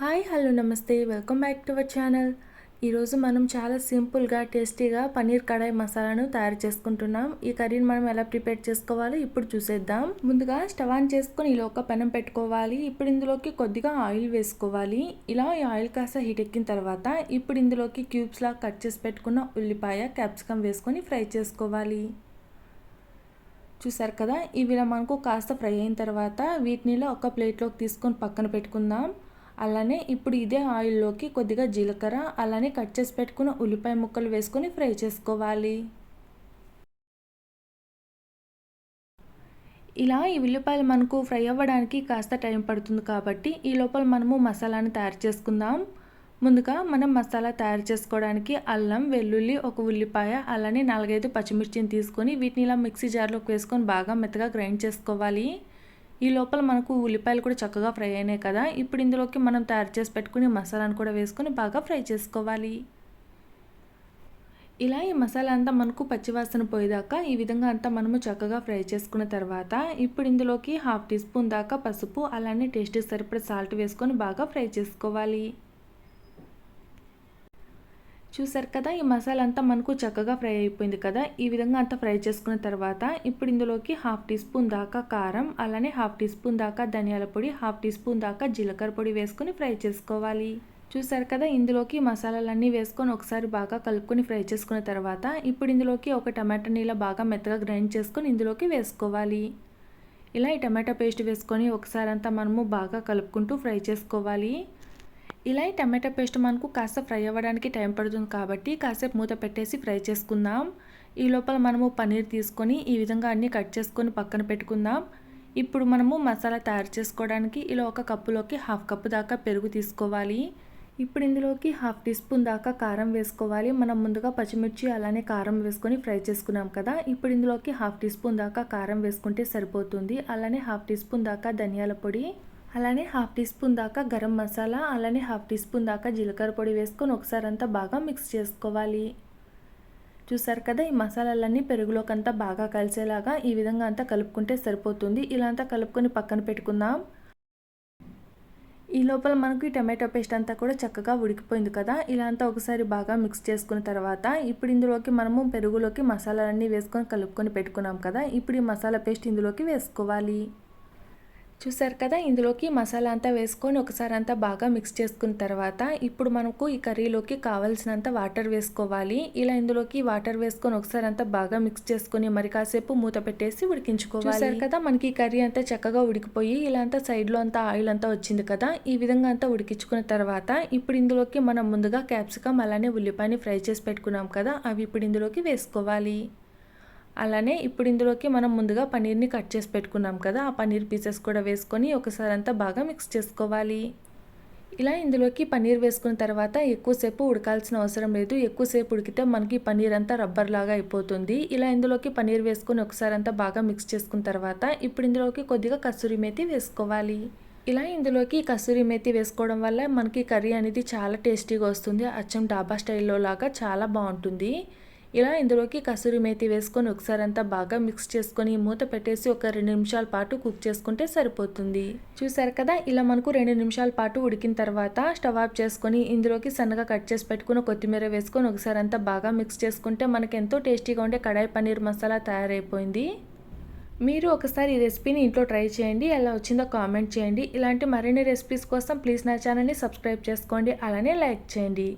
Hi hello నమస్తే welcome back to our channel. ఈరోజు మనం చాలా సింపుల్గా టేస్టీగా పన్నీర్ కడాయి మసాలాను తయారు చేసుకుంటున్నాం. ఈ కర్రీని మనం ఎలా ప్రిపేర్ చేసుకోవాలో ఇప్పుడు చూసేద్దాం. ముందుగా స్టవ్ ఆన్ చేసుకొని ఇలా ఒక పెనం పెట్టుకోవాలి. ఇప్పుడు ఇందులోకి కొద్దిగా ఆయిల్ వేసుకోవాలి. ఇలా ఈ ఆయిల్ కాస్త హీట్ ఎక్కిన తర్వాత ఇప్పుడు ఇందులోకి క్యూబ్స్లా కట్ చేసి పెట్టుకున్న ఉల్లిపాయ క్యాప్సికమ్ వేసుకొని ఫ్రై చేసుకోవాలి. చూసారు కదా, ఇవి ఇలా మనకు కాస్త ఫ్రై అయిన తర్వాత వీటిని ఒక ప్లేట్లోకి తీసుకొని పక్కన పెట్టుకుందాం. అలానే ఇప్పుడు ఇదే ఆయిల్లోకి కొద్దిగా జీలకర్ర అలానే కట్ చేసి పెట్టుకున్న ఉల్లిపాయ ముక్కలు వేసుకొని ఫ్రై చేసుకోవాలి. ఇలా ఈ ఉల్లిపాయలు మనకు ఫ్రై అవ్వడానికి కాస్త టైం పడుతుంది కాబట్టి ఈ లోపల మనము మసాలాను తయారు చేసుకుందాం. ముందుగా మనం మసాలా తయారు చేసుకోవడానికి అల్లం వెల్లుల్లి ఒక ఉల్లిపాయ అలానే 4-5 పచ్చిమిర్చిని తీసుకొని వీటిని ఇలా మిక్సీ జార్లోకి వేసుకొని బాగా మెత్తగా గ్రైండ్ చేసుకోవాలి. ఈ లోపల మనకు ఉల్లిపాయలు కూడా చక్కగా ఫ్రై అయినాయి కదా. ఇప్పుడు ఇందులోకి మనం తయారు చేసి పెట్టుకుని మసాలాను కూడా వేసుకొని బాగా ఫ్రై చేసుకోవాలి. ఇలా ఈ మసాలా అంతా మనకు పచ్చివాసన పోయేదాకా ఈ విధంగా అంతా మనము చక్కగా ఫ్రై చేసుకున్న తర్వాత ఇప్పుడు ఇందులోకి 1/2 టీ స్పూన్ దాకా పసుపు అలానే టేస్ట్కి సరిపడా సాల్ట్ వేసుకొని బాగా ఫ్రై చేసుకోవాలి. చూసారు కదా, ఈ మసాలా అంతా మనకు చక్కగా ఫ్రై అయిపోయింది కదా. ఈ విధంగా అంతా ఫ్రై చేసుకున్న తర్వాత ఇప్పుడు ఇందులోకి 1/2 టీ స్పూన్ దాకా కారం అలానే 1/2 టీ స్పూన్ దాకా ధనియాల పొడి 1/2 టీ స్పూన్ దాకా జీలకర్ర పొడి వేసుకొని ఫ్రై చేసుకోవాలి. చూసారు కదా, ఇందులోకి మసాలాలన్నీ వేసుకొని ఒకసారి బాగా కలుపుకొని ఫ్రై చేసుకున్న తర్వాత ఇప్పుడు ఇందులోకి ఒక టమాటా నీళ్ళ బాగా మెత్తగా గ్రైండ్ చేసుకొని ఇందులోకి వేసుకోవాలి. ఇలా ఈ టమాటా పేస్ట్ వేసుకొని ఒకసారి అంతా మనము బాగా కలుపుకుంటూ ఫ్రై చేసుకోవాలి. ఇలా ఈ టమాటా పేస్ట్ మనకు కాస్త ఫ్రై అవ్వడానికి టైం పడుతుంది కాబట్టి కాసేపు మూత పెట్టేసి ఫ్రై చేసుకుందాం. ఈ లోపల మనము పన్నీర్ తీసుకొని ఈ విధంగా అన్నీ కట్ చేసుకొని పక్కన పెట్టుకుందాం. ఇప్పుడు మనము మసాలా తయారు చేసుకోవడానికి ఇలా ఒక కప్పులోకి 1/2 కప్పు దాకా పెరుగు తీసుకోవాలి. ఇప్పుడు ఇందులోకి 1/2 టీ స్పూన్ దాకా కారం వేసుకోవాలి. మనం ముందుగా పచ్చిమిర్చి అలానే కారం వేసుకొని ఫ్రై చేసుకున్నాం కదా. ఇప్పుడు ఇందులోకి 1/2 టీ స్పూన్ దాకా కారం వేసుకుంటే సరిపోతుంది. అలానే 1/2 టీ స్పూన్ దాకా ధనియాల పొడి అలానే 1/2 టీ స్పూన్ దాకా గరం మసాలా అలానే 1/2 టీ స్పూన్ దాకా జీలకర్ర పొడి వేసుకొని ఒకసారి అంతా బాగా మిక్స్ చేసుకోవాలి. చూసారు కదా, ఈ మసాలాలన్నీ పెరుగులోకంతా బాగా కలిసేలాగా ఈ విధంగా అంతా కలుపుకుంటే సరిపోతుంది. ఇలా అంతా కలుపుకొని పక్కన పెట్టుకుందాం. ఈ లోపల మనకు ఈ టమాటో పేస్ట్ అంతా కూడా చక్కగా ఉడికిపోయింది కదా. ఇలా అంతా ఒకసారి బాగా మిక్స్ చేసుకున్న తర్వాత ఇప్పుడు ఇందులోకి మనము పెరుగులోకి మసాలాలన్నీ వేసుకొని కలుపుకొని పెట్టుకున్నాం కదా. ఇప్పుడు ఈ మసాలా పేస్ట్ ఇందులోకి వేసుకోవాలి. చూసారు కదా, ఇందులోకి మసాలా అంతా వేసుకొని ఒకసారి అంతా బాగా మిక్స్ చేసుకున్న తర్వాత ఇప్పుడు మనకు ఈ కర్రీలోకి కావాల్సినంత వాటర్ వేసుకోవాలి. ఇలా ఇందులోకి వాటర్ వేసుకొని ఒకసారి అంతా బాగా మిక్స్ చేసుకొని మరి కాసేపు మూత పెట్టేసి ఉడికించుకోవాలి. చూసారు కదా, మనకి ఈ కర్రీ అంతా చక్కగా ఉడికిపోయి ఇలా అంతా సైడ్లో అంతా ఆయిల్ అంతా వచ్చింది కదా. ఈ విధంగా అంతా ఉడికించుకున్న తర్వాత ఇప్పుడు ఇందులోకి మనం ముందుగా క్యాప్సికమ్ అలానే ఉల్లిపాయని ఫ్రై చేసి పెట్టుకున్నాం కదా, అవి ఇప్పుడు ఇందులోకి వేసుకోవాలి. అలానే ఇప్పుడు ఇందులోకి మనం ముందుగా పన్నీర్ని కట్ చేసి పెట్టుకున్నాం కదా, ఆ పన్నీర్ పీసెస్ కూడా వేసుకొని ఒకసారి అంతా బాగా మిక్స్ చేసుకోవాలి. ఇలా ఇందులోకి పన్నీర్ వేసుకున్న తర్వాత ఎక్కువసేపు ఉడకాల్సిన అవసరం లేదు. ఎక్కువసేపు ఉడికితే మనకి పన్నీర్ అంతా రబ్బర్ లాగా అయిపోతుంది. ఇలా ఇందులోకి పన్నీర్ వేసుకొని ఒకసారి అంతా బాగా మిక్స్ చేసుకున్న తర్వాత ఇప్పుడు ఇందులోకి కొద్దిగా కసూరి మేతి వేసుకోవాలి. ఇలా ఇందులోకి కసూరి మేతి వేసుకోవడం వల్ల మనకి కర్రీ అనేది చాలా టేస్టీగా వస్తుంది. అచ్చం డాబా స్టైల్లో లాగా చాలా బాగుంటుంది. ఇలా ఇందులోకి కసూరి మేతి వేసుకొని ఒకసారి అంతా బాగా మిక్స్ చేసుకొని మూత పెట్టేసి ఒక 2 నిమిషాల పాటు కుక్ చేసుకుంటే సరిపోతుంది. చూసారు కదా, ఇలా మనకు 2 నిమిషాల పాటు ఉడికిన తర్వాత స్టవ్ ఆఫ్ చేసుకొని ఇందులోకి సన్నగా కట్ చేసి పెట్టుకుని కొత్తిమీర వేసుకొని ఒకసారి అంతా బాగా మిక్స్ చేసుకుంటే మనకి ఎంతో టేస్టీగా ఉండే కడాయి పన్నీర్ మసాలా తయారైపోయింది. మీరు ఒకసారి ఈ రెసిపీని ఇంట్లో ట్రై చేయండి. ఎలా వచ్చిందో కామెంట్ చేయండి. ఇలాంటి మరిన్ని రెసిపీస్ కోసం ప్లీజ్ నా ఛానల్ని సబ్స్క్రైబ్ చేసుకోండి అలానే లైక్ చేయండి.